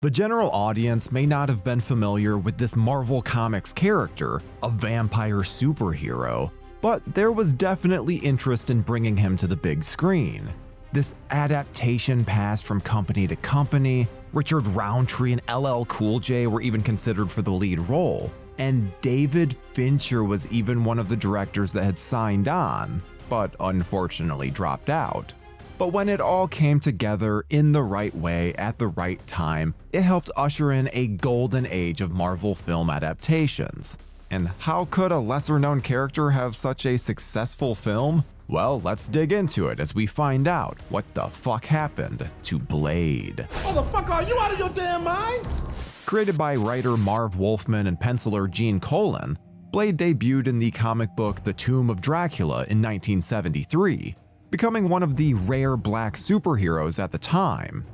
The general audience may not have been familiar with this Marvel Comics character, a vampire superhero, but there was definitely interest in bringing him to the big screen. This adaptation passed from company to company. Richard Roundtree and LL Cool J were even considered for the lead role, and David Fincher was even one of the directors that had signed on, but unfortunately dropped out. But when it all came together in the right way at the right time, it helped usher in a golden age of Marvel film adaptations. And how could a lesser-known character have such a successful film? Well, let's dig into it as we find out what the fuck happened to Blade. Motherfucker, are you out of your damn mind? Created by writer Marv Wolfman and penciler Gene Colan, Blade debuted in the comic book The Tomb of Dracula in 1973, becoming one of the rare black superheroes at the time.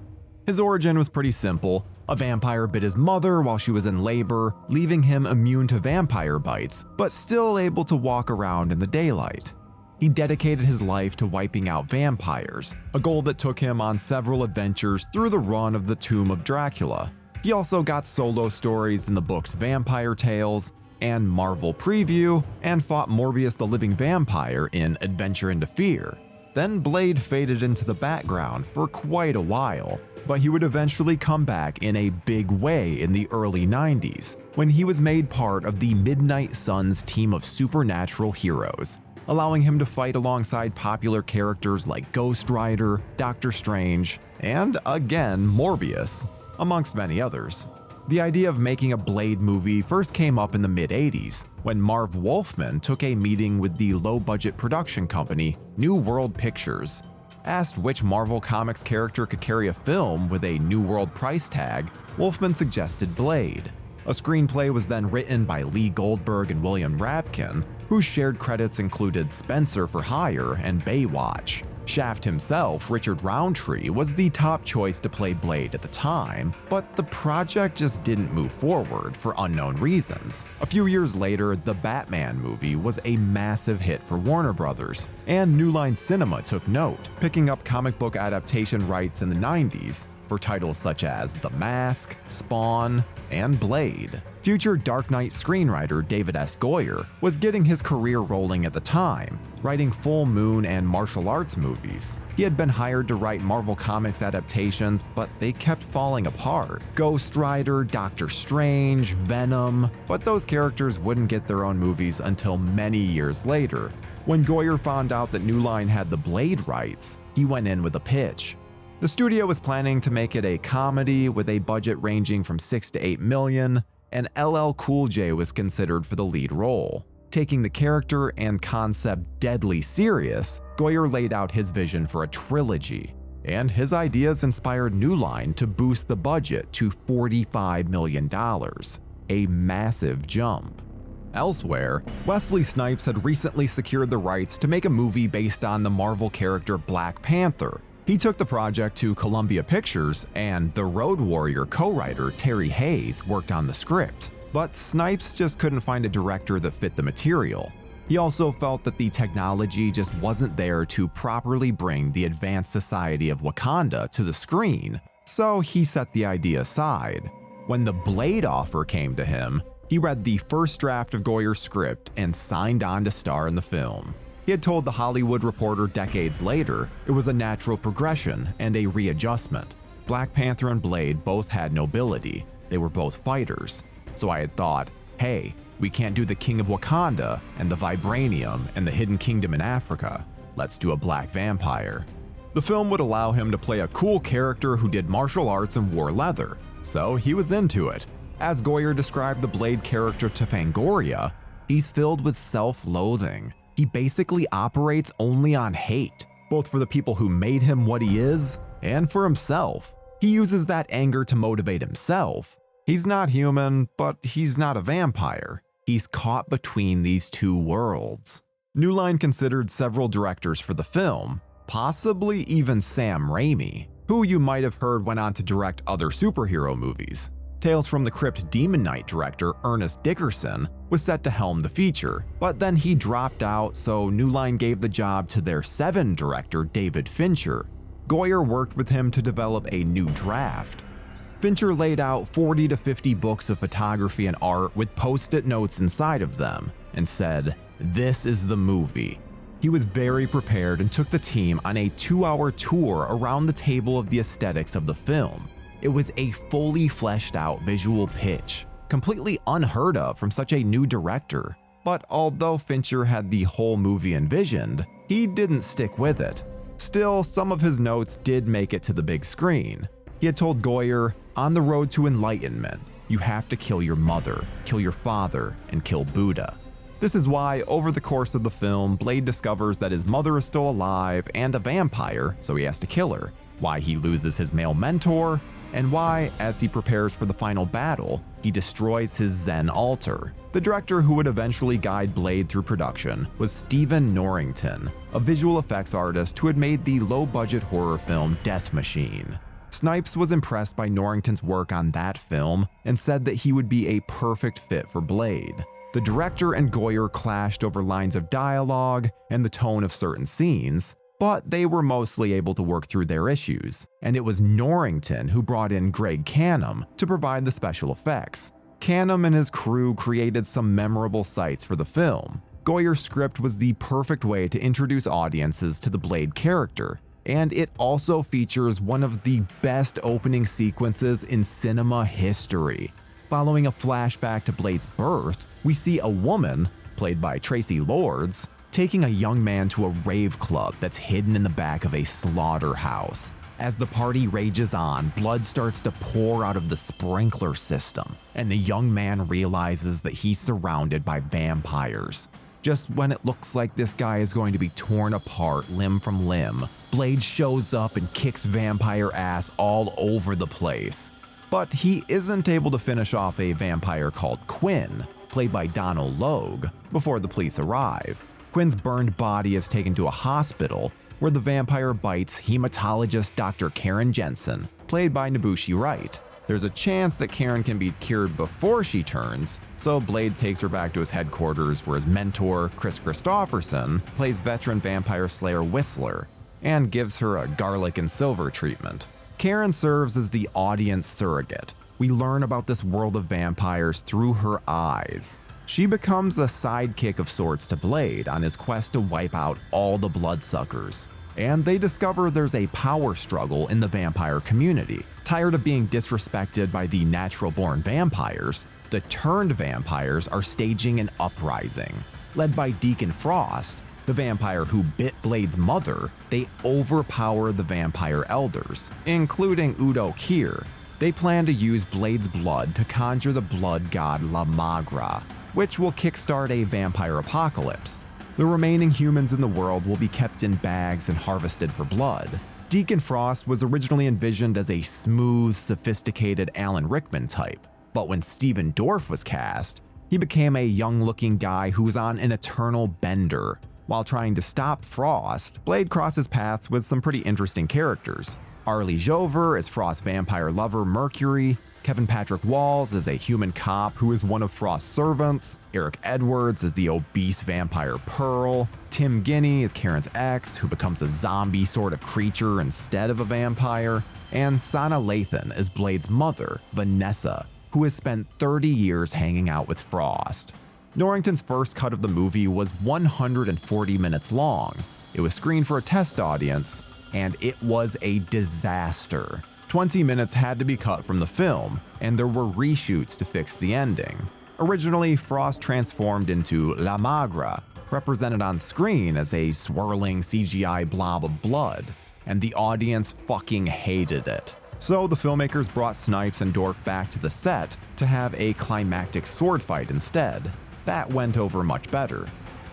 His origin was pretty simple. A vampire bit his mother while she was in labor, leaving him immune to vampire bites, but still able to walk around in the daylight. He dedicated his life to wiping out vampires, a goal that took him on several adventures through the run of The Tomb of Dracula. He also got solo stories in the books Vampire Tales and Marvel Preview, and fought Morbius the Living Vampire in Adventure into Fear. Then Blade faded into the background for quite a while, but he would eventually come back in a big way in the early 90s, when he was made part of the Midnight Suns team of supernatural heroes, allowing him to fight alongside popular characters like Ghost Rider, Doctor Strange, and again Morbius, amongst many others. The idea of making a Blade movie first came up in the mid-80s, when Marv Wolfman took a meeting with the low-budget production company New World Pictures. Asked which Marvel Comics character could carry a film with a New World price tag, Wolfman suggested Blade. A screenplay was then written by Lee Goldberg and William Rabkin, whose shared credits included Spencer for Hire and Baywatch. Shaft himself, Richard Roundtree, was the top choice to play Blade at the time, but the project just didn't move forward for unknown reasons. A few years later, the Batman movie was a massive hit for Warner Brothers, and New Line Cinema took note, picking up comic book adaptation rights in the 90s for titles such as The Mask, Spawn, and Blade. Future Dark Knight screenwriter David S. Goyer was getting his career rolling at the time, writing Full Moon and martial arts movies. He had been hired to write Marvel Comics adaptations, but they kept falling apart. Ghost Rider, Doctor Strange, Venom, but those characters wouldn't get their own movies until many years later. When Goyer found out that New Line had the Blade rights, he went in with a pitch. The studio was planning to make it a comedy with a budget ranging from $6 to $8 million, and LL Cool J was considered for the lead role. Taking the character and concept deadly serious, Goyer laid out his vision for a trilogy, and his ideas inspired New Line to boost the budget to $45 million, a massive jump. Elsewhere, Wesley Snipes had recently secured the rights to make a movie based on the Marvel character Black Panther. He took the project to Columbia Pictures, and the Road Warrior co-writer Terry Hayes worked on the script. But Snipes just couldn't find a director that fit the material. He also felt that the technology just wasn't there to properly bring the advanced society of Wakanda to the screen, so he set the idea aside. When the Blade offer came to him, he read the first draft of Goyer's script and signed on to star in the film. He had told The Hollywood Reporter decades later it was a natural progression and a readjustment. Black Panther and Blade both had nobility, they were both fighters. So I had thought, hey, we can't do the King of Wakanda and the Vibranium and the Hidden Kingdom in Africa. Let's do a black vampire. The film would allow him to play a cool character who did martial arts and wore leather, so he was into it. As Goyer described the Blade character to Fangoria, he's filled with self-loathing. He basically operates only on hate, both for the people who made him what he is and for himself. He uses that anger to motivate himself. He's not human, but he's not a vampire. He's caught between these two worlds. New Line considered several directors for the film, possibly even Sam Raimi, who you might have heard went on to direct other superhero movies. Tales from the Crypt Demon Knight director Ernest Dickerson was set to helm the feature, but then he dropped out, so New Line gave the job to their Seven director David Fincher. Goyer worked with him to develop a new draft. Fincher laid out 40 to 50 books of photography and art with post-it notes inside of them and said, "This is the movie." He was very prepared and took the team on a 2-hour tour around the table of the aesthetics of the film. It was a fully fleshed out visual pitch, completely unheard of from such a new director. But although Fincher had the whole movie envisioned, he didn't stick with it. Still, some of his notes did make it to the big screen. He had told Goyer, "On the road to enlightenment, you have to kill your mother, kill your father, and kill Buddha." This is why, over the course of the film, Blade discovers that his mother is still alive and a vampire, so he has to kill her, why he loses his male mentor, and why, as he prepares for the final battle, he destroys his Zen altar. The director who would eventually guide Blade through production was Stephen Norrington, a visual effects artist who had made the low-budget horror film Death Machine. Snipes was impressed by Norrington's work on that film and said that he would be a perfect fit for Blade. The director and Goyer clashed over lines of dialogue and the tone of certain scenes, but they were mostly able to work through their issues, and it was Norrington who brought in Greg Canham to provide the special effects. Canham and his crew created some memorable sights for the film. Goyer's script was the perfect way to introduce audiences to the Blade character, and it also features one of the best opening sequences in cinema history. Following a flashback to Blade's birth, we see a woman, played by Tracy Lords, taking a young man to a rave club that's hidden in the back of a slaughterhouse. As the party rages on, blood starts to pour out of the sprinkler system, and the young man realizes that he's surrounded by vampires. Just when it looks like this guy is going to be torn apart limb from limb, Blade shows up and kicks vampire ass all over the place. But he isn't able to finish off a vampire called Quinn, played by Donald Logue, before the police arrive. Quinn's burned body is taken to a hospital where the vampire bites hematologist Dr. Karen Jensen, played by Nabushi Wright. There's a chance that Karen can be cured before she turns, so Blade takes her back to his headquarters where his mentor, Chris Christopherson, plays veteran vampire slayer Whistler, and gives her a garlic and silver treatment. Karen serves as the audience surrogate. We learn about this world of vampires through her eyes. She becomes a sidekick of sorts to Blade on his quest to wipe out all the bloodsuckers. And they discover there's a power struggle in the vampire community. Tired of being disrespected by the natural-born vampires, the turned vampires are staging an uprising. Led by Deacon Frost, the vampire who bit Blade's mother, they overpower the vampire elders, including Udo Kier. They plan to use Blade's blood to conjure the blood god La Magra, which will kickstart a vampire apocalypse. The remaining humans in the world will be kept in bags and harvested for blood. Deacon Frost was originally envisioned as a smooth, sophisticated Alan Rickman type, but when Stephen Dorff was cast, he became a young-looking guy who was on an eternal bender. While trying to stop Frost, Blade crosses paths with some pretty interesting characters. Arlie Jover as Frost's vampire lover Mercury, Kevin Patrick Walls as a human cop who is one of Frost's servants, Eric Edwards as the obese vampire Pearl, Tim Guinea as Karen's ex, who becomes a zombie sort of creature instead of a vampire, and Sana Lathan as Blade's mother, Vanessa, who has spent 30 years hanging out with Frost. Norrington's first cut of the movie was 140 minutes long. It was screened for a test audience, and it was a disaster. 20 minutes had to be cut from the film, and there were reshoots to fix the ending. Originally, Frost transformed into La Magra, represented on screen as a swirling CGI blob of blood, and the audience fucking hated it. So the filmmakers brought Snipes and Dorff back to the set to have a climactic sword fight instead. That went over much better.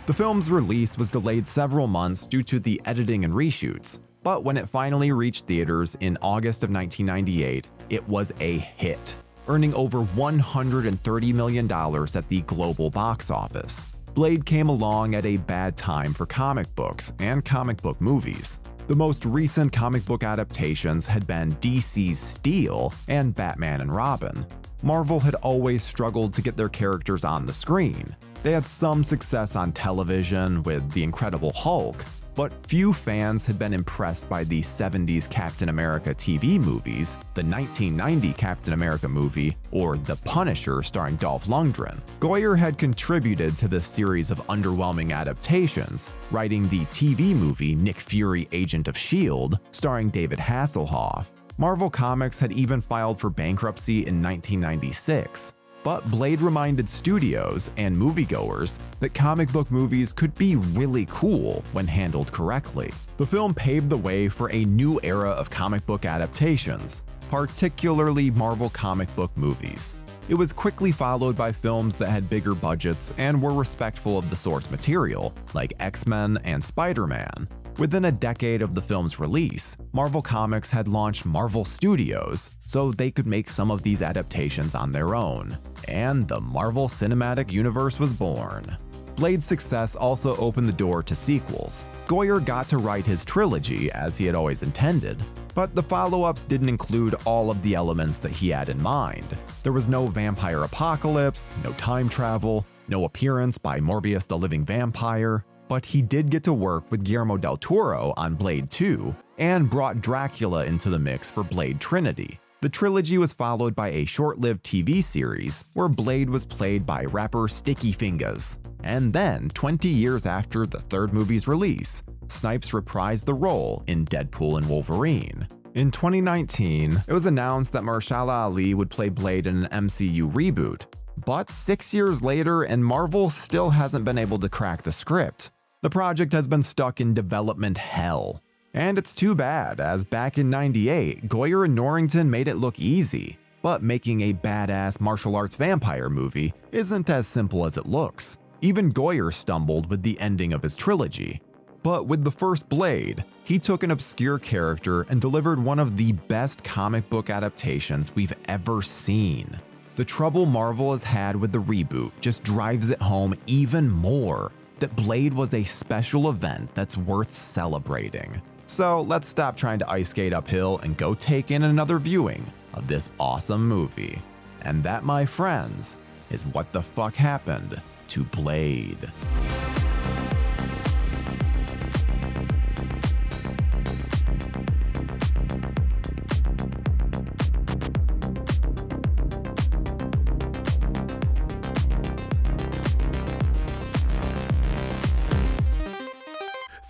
The film's release was delayed several months due to the editing and reshoots, but when it finally reached theaters in August of 1998, it was a hit, earning over $130 million at the global box office. Blade came along at a bad time for comic books and comic book movies. The most recent comic book adaptations had been DC's Steel and Batman and Robin. Marvel had always struggled to get their characters on the screen. They had some success on television with The Incredible Hulk, but few fans had been impressed by the 70s Captain America TV movies, the 1990 Captain America movie, or The Punisher starring Dolph Lundgren. Goyer had contributed to this series of underwhelming adaptations, writing the TV movie Nick Fury Agent of S.H.I.E.L.D., starring David Hasselhoff. Marvel Comics had even filed for bankruptcy in 1996. But Blade reminded studios and moviegoers that comic book movies could be really cool when handled correctly. The film paved the way for a new era of comic book adaptations, particularly Marvel comic book movies. It was quickly followed by films that had bigger budgets and were respectful of the source material, like X-Men and Spider-Man. Within a decade of the film's release, Marvel Comics had launched Marvel Studios so they could make some of these adaptations on their own, and the Marvel Cinematic Universe was born. Blade's success also opened the door to sequels. Goyer got to write his trilogy as he had always intended, but the follow-ups didn't include all of the elements that he had in mind. There was no vampire apocalypse, no time travel, no appearance by Morbius the Living Vampire, but he did get to work with Guillermo del Toro on Blade 2 and brought Dracula into the mix for Blade Trinity. The trilogy was followed by a short-lived TV series where Blade was played by rapper Sticky Fingers. And then, 20 years after the third movie's release, Snipes reprised the role in Deadpool and Wolverine. In 2019, it was announced that Mahershala Ali would play Blade in an MCU reboot. But 6 years later, and Marvel still hasn't been able to crack the script. The project has been stuck in development hell. And it's too bad, as back in '98, Goyer and Norrington made it look easy. But making a badass martial arts vampire movie isn't as simple as it looks. Even Goyer stumbled with the ending of his trilogy. But with the first Blade, he took an obscure character and delivered one of the best comic book adaptations we've ever seen. The trouble Marvel has had with the reboot just drives it home even more that Blade was a special event that's worth celebrating. So let's stop trying to ice skate uphill and go take in another viewing of this awesome movie. And that, my friends, is what the fuck happened to Blade.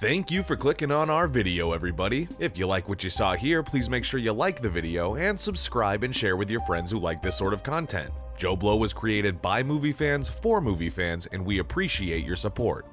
Thank you for clicking on our video, everybody. If you like what you saw here, please make sure you like the video and subscribe and share with your friends who like this sort of content. JoBlo was created by movie fans for movie fans, and we appreciate your support.